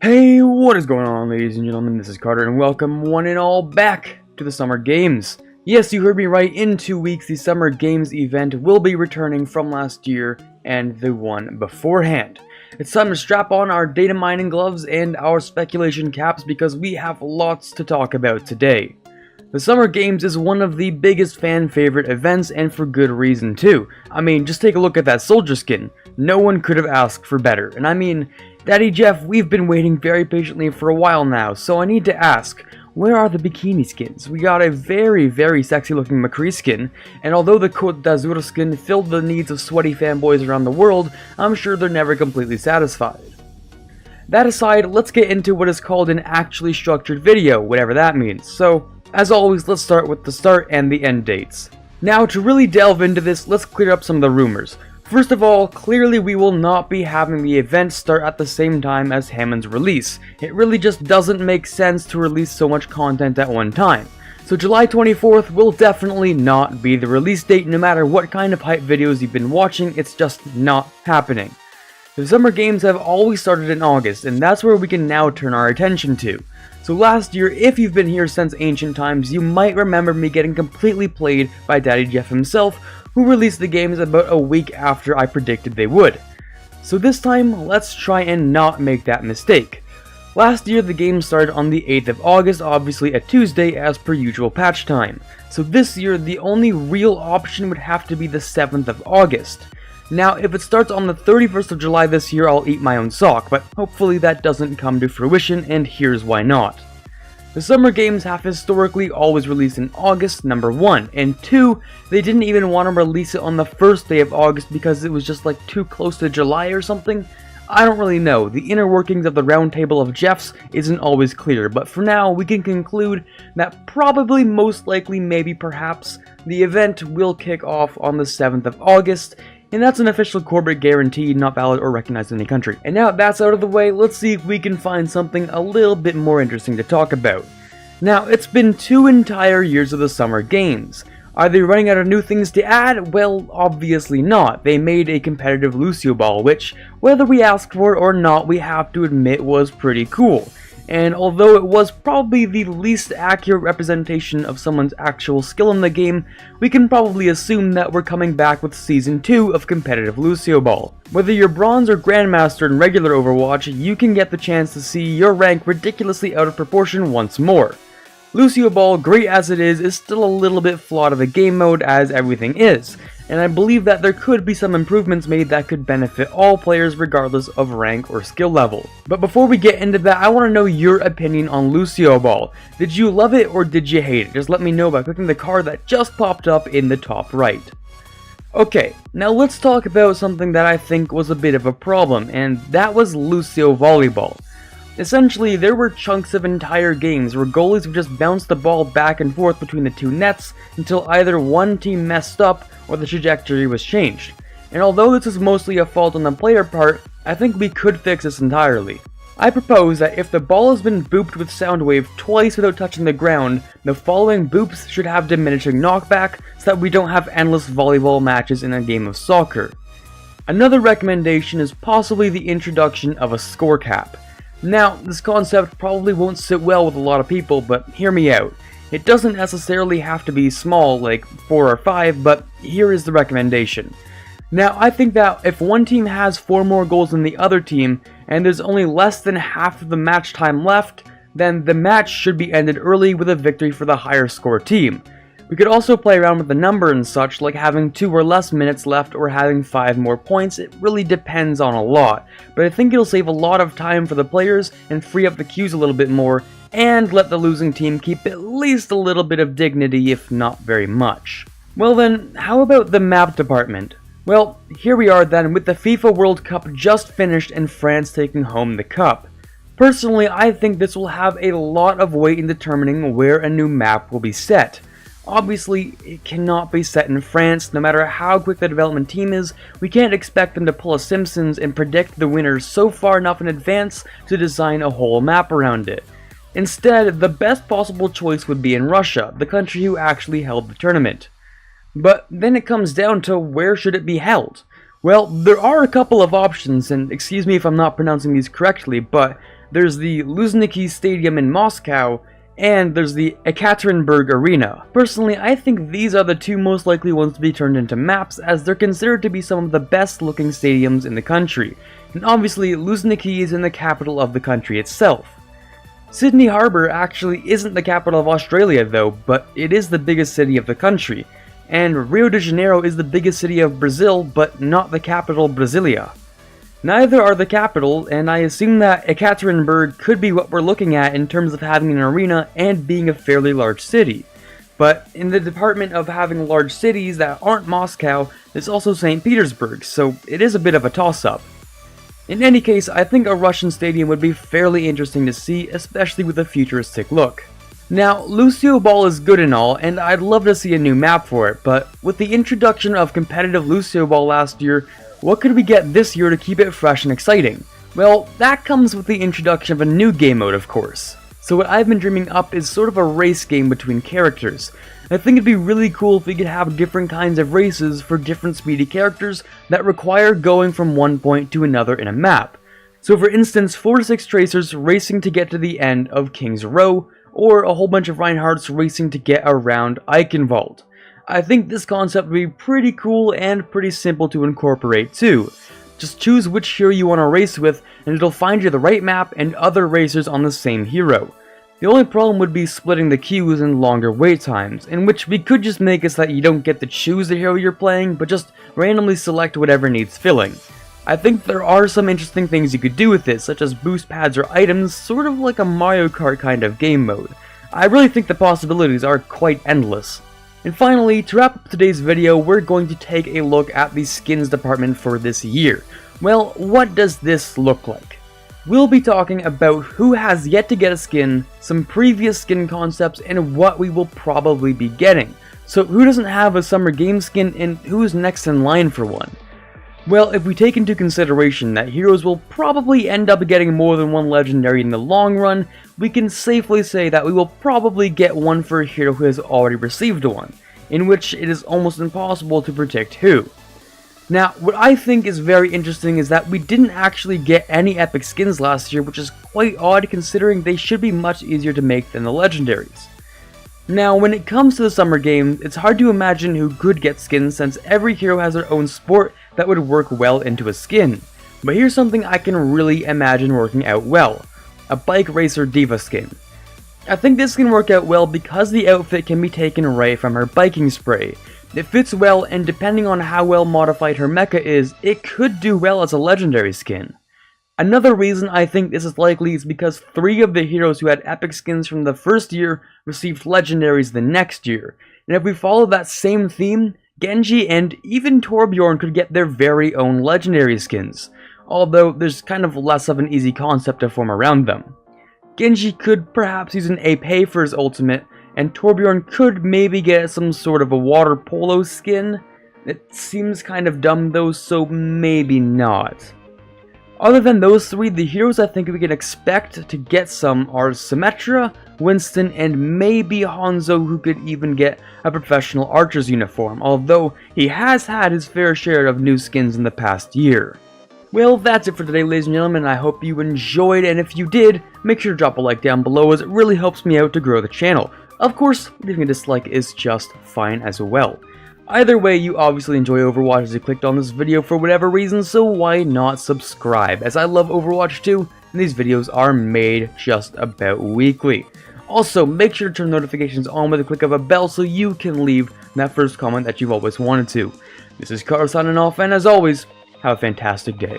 Hey, what is going on, ladies and gentlemen? This is Carter, and welcome one and all back to the Summer Games. Yes, you heard me right. In 2 weeks, the Summer Games event will be returning from last year and the one beforehand. It's time to strap on our data mining gloves and our speculation caps because we have lots to talk about today. The Summer Games is one of the biggest fan favorite events, and for good reason too. I mean, just take a look at that soldier skin. No one could have asked for better. And I mean, Daddy Jeff, we've been waiting very patiently for a while now, so I need to ask, where are the bikini skins? We got a very sexy looking McCree skin, and although the Côte d'Azur skin filled the needs of sweaty fanboys around the world, I'm sure they're never completely satisfied. That aside, let's get into what is called an actually structured video, whatever that means. So, as always, let's start with the start and the end dates. Now, to really delve into this, let's clear up some of the rumors. First of all, clearly we will not be having the event start at the same time as Hammond's release. It really just doesn't make sense to release so much content at one time. So July 24th will definitely not be the release date no matter what kind of hype videos you've been watching, it's just not happening. The Summer Games have always started in August, and that's where we can now turn our attention to. So last year, if you've been here since ancient times, you might remember me getting completely played by Daddy Jeff himself, who released the games about a week after I predicted they would. So this time, let's try and not make that mistake. Last year, the game started on the 8th of August, obviously a Tuesday as per usual patch time. So this year, the only real option would have to be the 7th of August. Now, if it starts on the 31st of July this year, I'll eat my own sock, but hopefully that doesn't come to fruition, and here's why not. The Summer Games have historically always released in August, number 1, and 2, they didn't even want to release it on the first day of August because it was just like too close to July or something. I don't really know, the inner workings of the round table of Jeffs isn't always clear, but for now we can conclude that probably, most likely, maybe, perhaps, the event will kick off on the 7th of August, and that's an official Quarbit guarantee, not valid or recognized in any country. And now that's out of the way, let's see if we can find something a little bit more interesting to talk about. Now, it's been 2 entire years of the Summer Games. Are they running out of new things to add? Well, obviously not. They made a competitive Lucio Ball, which, whether we asked for it or not, we have to admit was pretty cool. And although it was probably the least accurate representation of someone's actual skill in the game, we can probably assume that we're coming back with Season 2 of competitive Lucio Ball. Whether you're Bronze or Grandmaster in regular Overwatch, you can get the chance to see your rank ridiculously out of proportion once more. Lucio Ball, great as it is still a little bit flawed of a game mode as everything is, and I believe that there could be some improvements made that could benefit all players regardless of rank or skill level. But before we get into that, I want to know your opinion on Lucio Ball. Did you love it or did you hate it? Just let me know by clicking the card that just popped up in the top right. Okay, now let's talk about something that I think was a bit of a problem, and that was Lucio Volleyball. Essentially, there were chunks of entire games where goalies would just bounce the ball back and forth between the two nets until either one team messed up or the trajectory was changed. And although this is mostly a fault on the player part, I think we could fix this entirely. I propose that if the ball has been booped with Soundwave twice without touching the ground, the following boops should have diminishing knockback so that we don't have endless volleyball matches in a game of soccer. Another recommendation is possibly the introduction of a score cap. Now, this concept probably won't sit well with a lot of people, but hear me out. It doesn't necessarily have to be small, like 4 or 5, but here is the recommendation. Now, I think that if one team has 4 more goals than the other team, and there's only less than half of the match time left, then the match should be ended early with a victory for the higher score team. We could also play around with the number and such, like having 2 or less minutes left or having 5 more points. It really depends on a lot, but I think it'll save a lot of time for the players and free up the queues a little bit more, and let the losing team keep at least a little bit of dignity, if not very much. Well then, how about the map department? Well, here we are then, with the FIFA World Cup just finished and France taking home the cup. Personally, I think this will have a lot of weight in determining where a new map will be set. Obviously, it cannot be set in France. No matter how quick the development team is, we can't expect them to pull a Simpsons and predict the winners so far enough in advance to design a whole map around it. Instead, the best possible choice would be in Russia, the country who actually held the tournament. But then it comes down to where should it be held? Well, there are a couple of options, and excuse me if I'm not pronouncing these correctly, but there's the Luzhniki Stadium in Moscow, and there's the Ekaterinburg Arena. Personally, I think these are the two most likely ones to be turned into maps, as they're considered to be some of the best looking stadiums in the country. And obviously, Luzhniki is in the capital of the country itself. Sydney Harbour actually isn't the capital of Australia though, but it is the biggest city of the country. And Rio de Janeiro is the biggest city of Brazil, but not the capital Brasilia. Neither are the capital, and I assume that Ekaterinburg could be what we're looking at in terms of having an arena and being a fairly large city. But in the department of having large cities that aren't Moscow, there's also St. Petersburg, so it is a bit of a toss-up. In any case, I think a Russian stadium would be fairly interesting to see, especially with a futuristic look. Now, Lucio Ball is good and all, and I'd love to see a new map for it, but with the introduction of competitive Lucio Ball last year, what could we get this year to keep it fresh and exciting? Well, that comes with the introduction of a new game mode, of course. So what I've been dreaming up is sort of a race game between characters. I think it'd be really cool if we could have different kinds of races for different speedy characters that require going from one point to another in a map. So for instance, 4 to 6 Tracers racing to get to the end of King's Row, or a whole bunch of Reinhardts racing to get around Eichenwald. I think this concept would be pretty cool and pretty simple to incorporate too. Just choose which hero you want to race with, and it'll find you the right map and other racers on the same hero. The only problem would be splitting the queues and longer wait times, in which we could just make it so that you don't get to choose the hero you're playing, but just randomly select whatever needs filling. I think there are some interesting things you could do with this, such as boost pads or items, sort of like a Mario Kart kind of game mode. I really think the possibilities are quite endless. And finally, to wrap up today's video, we're going to take a look at the skins department for this year. Well, what does this look like? We'll be talking about who has yet to get a skin, some previous skin concepts, and what we will probably be getting. So who doesn't have a summer game skin, and who's next in line for one? Well, if we take into consideration that heroes will probably end up getting more than one legendary in the long run, we can safely say that we will probably get one for a hero who has already received one, in which it is almost impossible to predict who. Now, what I think is very interesting is that we didn't actually get any epic skins last year, which is quite odd considering they should be much easier to make than the legendaries. Now, when it comes to the summer game, it's hard to imagine who could get skins since every hero has their own sport that would work well into a skin. But here's something I can really imagine working out well: a Bike Racer Diva skin. I think this can work out well because the outfit can be taken right from her biking spray. It fits well, and depending on how well modified her mecha is, it could do well as a legendary skin. Another reason I think this is likely is because 3 of the heroes who had epic skins from the first year received legendaries the next year, and if we follow that same theme, Genji and even Torbjorn could get their very own legendary skins, although there's kind of less of an easy concept to form around them. Genji could perhaps use an Ape for his ultimate, and Torbjorn could maybe get some sort of a water polo skin. It seems kind of dumb though, so maybe not. Other than those 3, the heroes I think we can expect to get some are Symmetra, Winston, and maybe Hanzo, who could even get a professional archer's uniform, although he has had his fair share of new skins in the past year. Well, that's it for today, ladies and gentlemen. I hope you enjoyed, and if you did, make sure to drop a like down below as it really helps me out to grow the channel. Of course, leaving a dislike is just fine as well. Either way, you obviously enjoy Overwatch as you clicked on this video for whatever reason, so why not subscribe, as I love Overwatch too, and these videos are made just about weekly. Also, make sure to turn notifications on with a click of a bell so you can leave that first comment that you've always wanted to. This is Carl signing off, and as always, have a fantastic day.